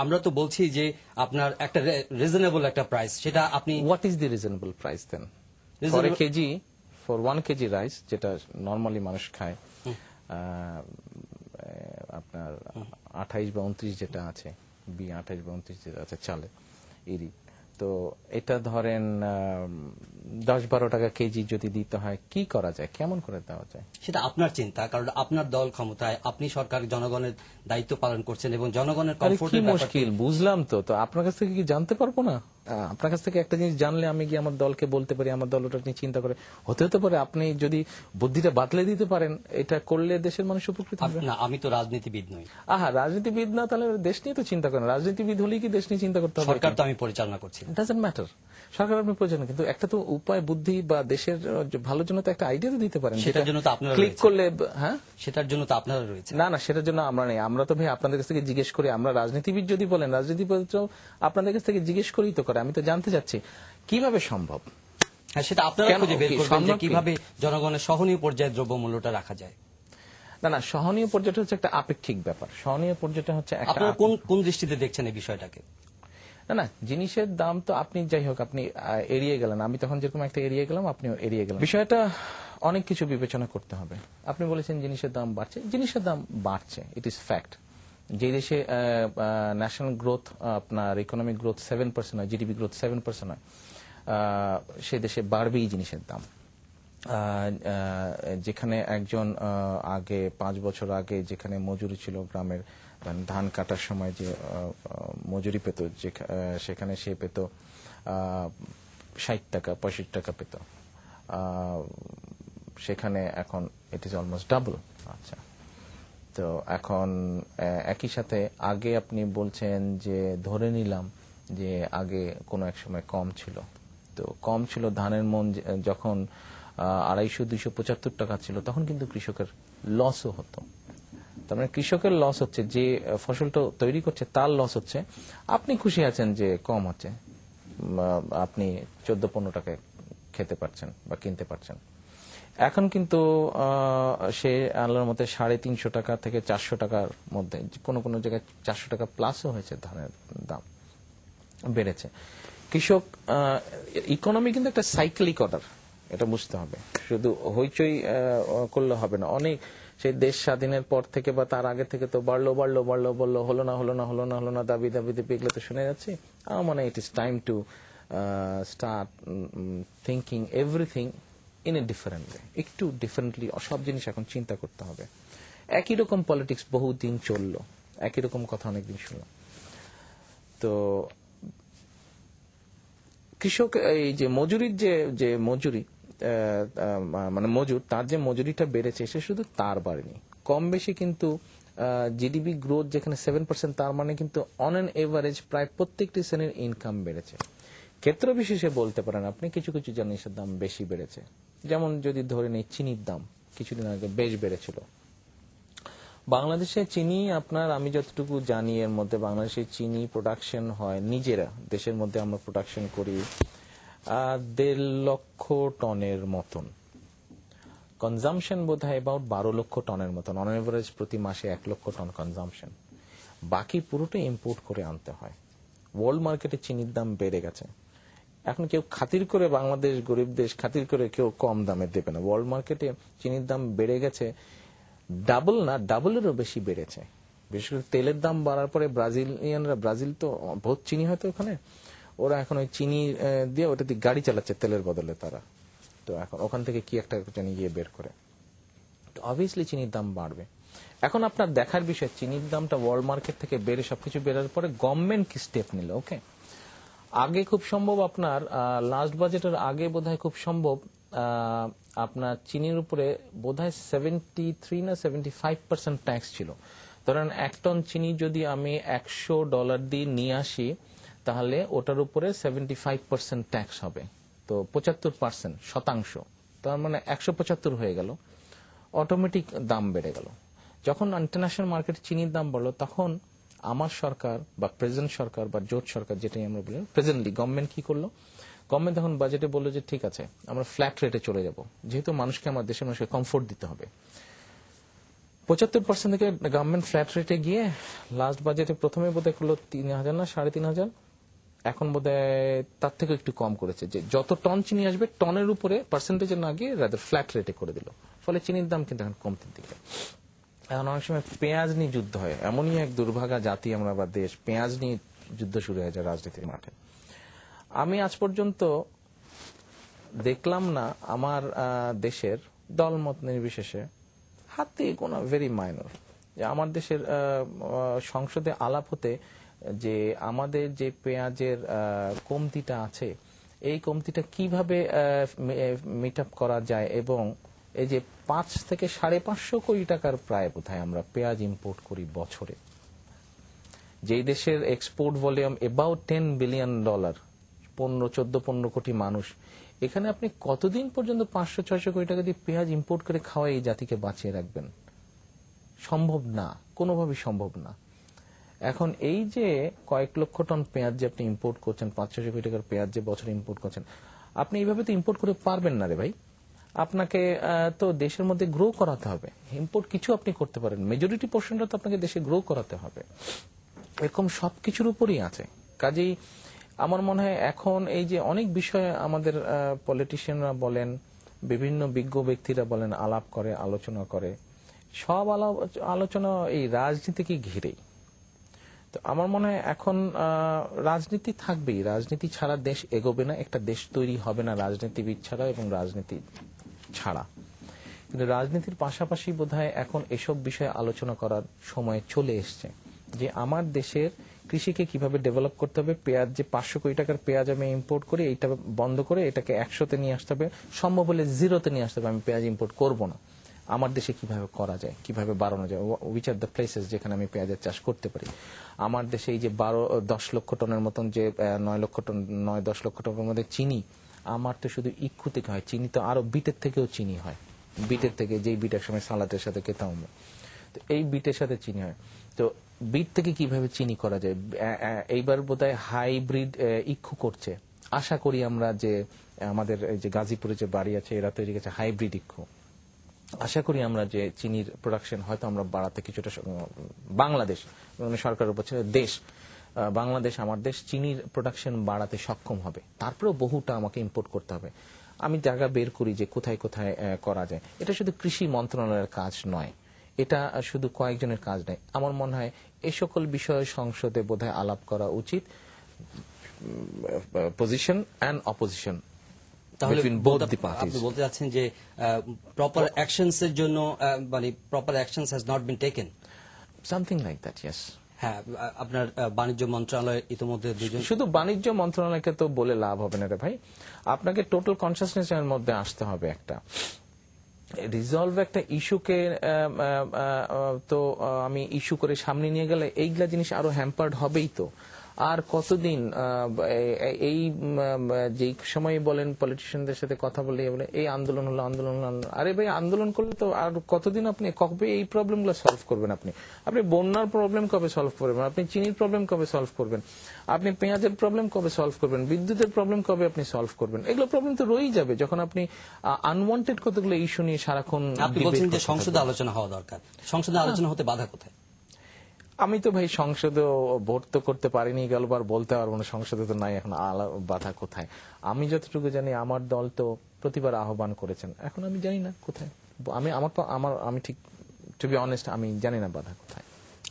আমরা তো বলছি যে আপনার একটা রিজনেবল একটা প্রাইস, সেটা আপনি what is the reasonable price then for a Reasonable- kg, for 1 kg rice যেটা নর্মালি মানুষ খায়, আপনার 28 বা 29 যেটা আছে, 28 বা 29 যেটা আছে চালে ইরি, তো এটা ধরেন 10-12 টাকা কেজি যদি দিতে হয়, কি করা যায়, কেমন করে দেওয়া যায়? সেটা আপনার চিন্তা, কারণ আপনার দল ক্ষমতায়, আপনি সরকার জনগণের দায়িত্ব পালন করছেন এবং জনগণের আরে কি কমফোর্টের মুশকিল, বুঝলাম তো। তো আপনার কাছ থেকে কি জানতে পারবো না? আপনার কাছ থেকে একটা জিনিস জানলে আমি গিয়ে আমার দলকে বলতে পারি, আমার দল ওটা নিয়ে চিন্তা করে, হতে পারে আপনি যদি বুদ্ধিটা বাতলে দিতে পারেন, এটা করলে দেশের মানুষ উপকৃত হবে। না, আমি তো রাজনীতিবিদ নই। আহা, রাজনীতিবিদ না, তাহলে দেশ নিয়ে তো চিন্তা করেন। রাজনীতিবিদ হলেই কি দেশ নিয়ে চিন্তা করতে হবে? সরকার তো আমি পরিচালনা করছি না। ডাজন্ট ম্যাটার, সরকার আপনি প্রয়োজন, কিন্তু একটা তো উপায়, বুদ্ধি বা দেশের ভালোর জন্য তো একটা আইডিয়া তো দিতে পারেন, সেটার জন্য তো আপনারা ক্লিক রয়েছেন। করলে। হ্যাঁ, সেটার জন্য তো আপনারা রয়েছে। না না, সেটার জন্য আমরা নেই। আমরা তো ভাই আপনাদের কাছ থেকে জিজ্ঞেস করি। আমরা রাজনীতিবিদ যদি বলেন, রাজনীতিবিদ আপনাদের কাছ থেকে জিজ্ঞেস করেই তো করে। আমি তো জানতে চাচ্ছি কিভাবে সম্ভব। হ্যাঁ, সেটা আপনারা কেন? খুঁজে বের কি করবেন যে সম্ভব কি? কিভাবে জনগণের সহনীয় পর্যায়ে দ্রব্যমূল্যটা রাখা যায়। না না, সহনীয় পর্যায়টা হচ্ছে একটা আপেক্ষিক ব্যাপার। সহনীয় পর্যায়টা হচ্ছে একটা আপনারা কোন দৃষ্টিতে দেখছেন এই বিষয়টাকে? না না, জিনিসের দাম তো আপনি যাই হোক, আপনি এড়িয়ে গেলেন, আমি তখন যেরকম একটা এড়িয়ে গেলাম, আপনিও এড়িয়ে গেলেন। বিষয়টা অনেক কিছু বিবেচনা করতে হবে। আপনি বলেছেন জিনিসের দাম বাড়ছে, জিনিসের দাম বাড়ছে, ইট ইজ ফ্যাক্ট। যে দেশে ন্যাশনাল গ্রোথ, আপনার ইকোনমিক গ্রোথ 7% হয়, জিডিপি গ্রোথ 7% হয়, সে দেশে বাড়বেই জিনিসের দাম। যেখানে একজন আগে 5 বছর আগে যেখানে মজুরি ছিল গ্রামের, ধান কাটার সময় যে মজুরি পেত, সেখানে সে পেত 60 টাকা 65 টাকা পেত, সেখানে এখন ইট ইজ অলমোস্ট ডাবল। আচ্ছা, তো এখন একই সাথে আগে আপনি বলছেন যে ধরে নিলাম যে আগে কোনো এক সময় কম ছিল, তো কম ছিল ধানের মন যখন 250-275 টাকা ছিল, তখন কিন্তু কৃষকের লসও হতো। তার মানে কৃষকের লস হচ্ছে, যে ফসলটা তৈরি করছে তার লস হচ্ছে। আপনি খুশি আছেন যে কম হচ্ছে, আপনি 14-15 টাকায় খেতে পারছেন বা কিনতে পারছেন। এখন কিন্তু সে আল্লাহর মতে 350 টাকা থেকে 400 টাকার মধ্যে, কোন কোন জায়গায় 400 টাকা প্লাসও হয়েছে, ধানের দাম বেড়েছে। কৃষক, ইকোনমি কিন্তু একটা সাইক্লিক অর্ডার, এটা বুঝতে হবে। শুধু হইচই করলে হবে না। অনেক সেই দেশ স্বাধীনের পর থেকে বা তার আগে থেকে তো বাড়লো বাড়লো বাড়লো বাড়লো, হলো না হলো না হলো না হলো না, দাবি দাবিতে পিগলে তো শুনে যাচ্ছি। আমার মনে হয় it is time to start thinking everything in a different way, একটু ডিফারেন্টলি সব জিনিস এখন চিন্তা করতে হবে। একই রকম পলিটিক্স বহুদিন চললো, একই রকম কথা অনেকদিন শুনলাম। তো কৃষক এই যে মজুরির যে মজুরি, মানে মজুর, তার যে মজুরিটা বেড়েছে, সে শুধু তার বাড়েনি, কম বেশি কিন্তু জিডিপি গ্রোথ যেখানে 7%, তার মানে কিন্তু অন অ্যান এভারেজ প্রায় প্রত্যেকটি শ্রেণীর ইনকাম বেড়েছে। ক্ষেত্র বিশেষে বলতে পারেন আপনি কিছু কিছু জিনিসের দাম বেশি বেড়েছে। যেমন যদি ধরে নেই চিনির দাম কিছুদিন আগে বেশ বেড়েছিল। বাংলাদেশে চিনি আপনার, আমি যতটুকু জানি এর মধ্যে, বাংলাদেশে চিনি প্রোডাকশন হয় নিজেরা, দেশের মধ্যে আমরা প্রোডাকশন করি 1.5 লক্ষ টনের মতন, কনজামশন বোধ হয় অ্যাবাউট 12 লক্ষ টনের মতন, অন এভারেজ প্রতি মাসে 1 লক্ষ টন কনজামশন। বাকি পুরোটা ইম্পোর্ট করে আনতে হয়। ওয়ার্ল্ড মার্কেটে চিনির দাম বেড়ে গেছে। এখন কেউ খাতির করে, বাংলাদেশ গরিব দেশ, খাতির করে কেউ কম দামে দেবে না। ওয়ার্ল্ড মার্কেটে চিনির দাম বেড়ে গেছে, ডাবল না ডাবলেরও বেশি বেড়েছে। বিশেষ করে তেলের দাম বাড়ার পরে ব্রাজিলিয়ানরা, ব্রাজিল তো বহুত চিনি হয়তো ওখানে, ওরা এখন ওই চিনি দিয়ে ওটা দিয়ে গাড়ি চালাচ্ছে তেলের বদলে তারা। তো এখন ওখান থেকে কি একটা জানি গিয়ে বের করে, অবভিয়াসলি চিনির দাম বাড়বে। এখন আপনার দেখার বিষয়, চিনির দামটা ওয়ার্ল্ড মার্কেট থেকে বেড়ে সবকিছু বেড়ার পরে গভর্নমেন্ট কি স্টেপ নিল। ওকে, আগে খুব সম্ভব আপনার লাস্ট বাজেটের আগে বোধহয় খুব সম্ভব আপনার চিনির উপরে বোধহয় 73 না 75% ট্যাক্স ছিল। ধরেন 1 টন চিনি যদি আমি $100 দিয়ে নিয়ে আসি, তাহলে ওটার উপরে 75% ট্যাক্স হবে, তো 75% শতাংশ, তার মানে 175 হয়ে গেল, অটোমেটিক দাম বেড়ে গেল। যখন ইন্টারন্যাশনাল মার্কেট চিনির দাম বাড়লো, তখন আমার সরকার বা প্রেজেন্ট সরকার বা জোট সরকার, যেটাই আমরা বলি প্রেজেন্টলি, গভর্নমেন্ট কি করলো, গভর্নমেন্ট তখন বাজেটে বললো যে ঠিক আছে, আমরা ফ্ল্যাট রেটে চলে যাব, যেহেতু মানুষকে, আমার দেশের মানুষকে কমফোর্ট দিতে হবে। 75% থেকে গভর্নমেন্ট ফ্ল্যাট রেটে গিয়ে লাস্ট বাজেটে প্রথমে বোধহয় করলো 3,000 না 3,500, এখন বোধহয় তার থেকে একটু কম করেছে, যে যত টন চিনি আসবে টনের উপরে পার্সেন্টেজে না গিয়ে রাদার ফ্ল্যাট রেটে করে দিল, ফলে চিনির দাম কিন্তু এখন কমতে দিকে। এখন অনেক সময় পেঁয়াজ নিয়ে যুদ্ধ হয়, এমনই এক দুর্ভাগা জাতি আমরা বা দেশ, পেঁয়াজ নিয়ে যুদ্ধ শুরু হয়ে যায় রাজনীতির মাঠে। আমি আজ পর্যন্ত দেখলাম না আমার দেশের দলমত নির্বিশেষে, হাতে কোনো ভেরি মাইনর, যে আমার দেশের সংসদে আলাপ হতে যে আমাদের যে পেঁয়াজের কমতিটা আছে, এই কমতিটা কিভাবে মিট আপ করা যায়, এবং এই যে 5 থেকে 550 কোটি টাকার প্রায় বোধহয় আমরা পেঁয়াজ ইম্পোর্ট করি বছরে, যেই দেশের এক্সপোর্ট ভলিউম অ্যাবাউট $10 বিলিয়ন, 14-15 কোটি মানুষ, এখানে আপনি কতদিন পর্যন্ত 500-600 কোটি টাকা দিয়ে পেঁয়াজ ইম্পোর্ট করে খাওয়া এই জাতিকে বাঁচিয়ে রাখবেন? সম্ভব না, কোনোভাবেই সম্ভব না। এখন এই যে কয়েক লক্ষ টন পেঁয়াজ যে আপনি ইম্পোর্ট করছেন, 500-600 কোটি টাকার পেঁয়াজ যে বছর ইম্পোর্ট করছেন, আপনি এইভাবে তো ইম্পোর্ট করে পারবেন না রে ভাই। আপনাকে তো দেশের মধ্যে গ্রো করাতে হবে। ইম্পোর্ট কিছু আপনি করতে পারেন, মেজরিটি পোর্শনটা তো আপনাকে দেশে গ্রো করাতে হবে। এরকম সবকিছুর উপরই আছে। কাজেই আমার মনে হয় এখন এই যে অনেক বিষয়ে আমাদের পলিটিশিয়ানরা বলেন, বিভিন্ন বিজ্ঞ ব্যক্তিরা বলেন, আলাপ করে, আলোচনা করে, সব আলোচনা এই রাজনীতিকে ঘিরেই। তো আমার মনে হয় এখন রাজনীতি থাকবেই, রাজনীতি ছাড়া দেশ এগোবে না, একটা দেশ তৈরি হবে না রাজনীতিবিদ ছাড়া এবং রাজনীতি ছাড়া। কিন্তু রাজনীতির পাশাপাশি বোধহয় এখন এসব বিষয়ে আলোচনা করার সময় চলে এসছে, যে আমার দেশের কৃষিকে কিভাবে ডেভেলপ করতে হবে। পেঁয়াজ যে 500 কোটি টাকার পেঁয়াজ আমি ইম্পোর্ট করি, এইটা বন্ধ করে এটাকে 100-তে নিয়ে আসতে হবে, সম্ভব হলে 0-তে নিয়ে আসতে হবে। আমি পেঁয়াজ ইম্পোর্ট করব না। আমার দেশে কিভাবে করা যায়, কিভাবে বাড়ানো যায়, উইচ আর দ্য প্লেসেস যেখানে আমি পেঁয়াজের চাষ করতে পারি। আমার দেশে এই যে 10 লক্ষ টনের মতন যে 9-10 লক্ষ টনের মধ্যে চিনি, আমার তো শুধু ইক্ষু থেকে হয়। চিনি তো আরো বিটের থেকেও চিনি হয়, বিটের থেকে, যেই বিট এক সময় সালাদের সাথে খেতাম আমরা, তো এই বিটের সাথে চিনি হয়। তো বিট থেকে কিভাবে চিনি করা যায়, এইবার বোধহয় হাইব্রিড ইক্ষু করছে। আশা করি আমরা যে আমাদের যে গাজীপুরে যে বাড়ি আছে, এরা তৈরি করেছে হাইব্রিড ইক্ষু। আশা করি আমরা যে চিনির প্রোডাকশন হয়তো আমরা বাড়াতে কিছুটা, বাংলাদেশ মানে সরকারের উপর দেশ, বাংলাদেশ আমার দেশ চিনির প্রোডাকশন বাড়াতে সক্ষম হবে। তারপরেও বহুটা আমাকে ইম্পোর্ট করতে হবে। আমি জায়গা বের করি যে কোথায় কোথায় করা যায়। এটা শুধু কৃষি মন্ত্রণালয়ের কাজ নয়, এটা শুধু কয়েকজনের কাজ নয়। আমার মনে হয় এই সকল বিষয়ে সংসদে বোধহয় আলাপ করা উচিত, পজিশন অ্যান্ড অপোজিশন। তাহলে between both the parties. আপনি বলতে চাচ্ছেন যে প্রপার অ্যাকশনস এর জন্য, মানে proper actions has not been taken, something like that, yes. হ্যাঁ, আপনার বাণিজ্য মন্ত্রণালয় ইতিমধ্যে দুজন, শুধু বাণিজ্য মন্ত্রণালয়কে তো বলে লাভ হবে না রে ভাই, আপনাকে টোটাল কনসিয়াসনেস এর মধ্যে আসতে হবে। একটা রিজলভ একটা ইস্যুকে তো আমি ইস্যু করে সামনে নিয়ে গেলে এইগুলা জিনিস আরো হ্যাম্পার্ড হবেই। তো আর কতদিন এই যেই সময় বলেন পলিটিশিয়ানদের সাথে কথা বলে এই আন্দোলন হলো, আন্দোলন হলো, আরে ভাই আন্দোলন করলে তো আর কতদিন আপনি কবে এই প্রবলেমগুলো সলভ করবেন? আপনি বন্যার প্রবলেম কবে সলভ করবেন? আপনি চিনির প্রবলেম কবে সলভ করবেন? আপনি পেঁয়াজের প্রবলেম কবে সলভ করবেন? বিদ্যুতের প্রবলেম কবে আপনি সলভ করবেন? এগুলো প্রবলেম তো রয়েই যাবে যখন আপনি আনওয়ান্টেড কতগুলো ইস্যু নিয়ে সারাক্ষণ। আপনি বলছেন যে সংসদে আলোচনা হওয়া দরকার, সংসদে আলোচনা হতে বাধা কোথায়? আমি তো ভাই সংসদে ভোট তো করতে পারিনি, গেলবার বলতে পারবো না সংসদে তো নাই, এখন বাধা কোথায়? আমি যতটুকু জানি আমার দল তো প্রতিবার আহ্বান করেছেন, এখন আমি জানি না কোথায়। আমি ঠিক টু বি অনেস্ট আমি জানি না বাধা কোথায়।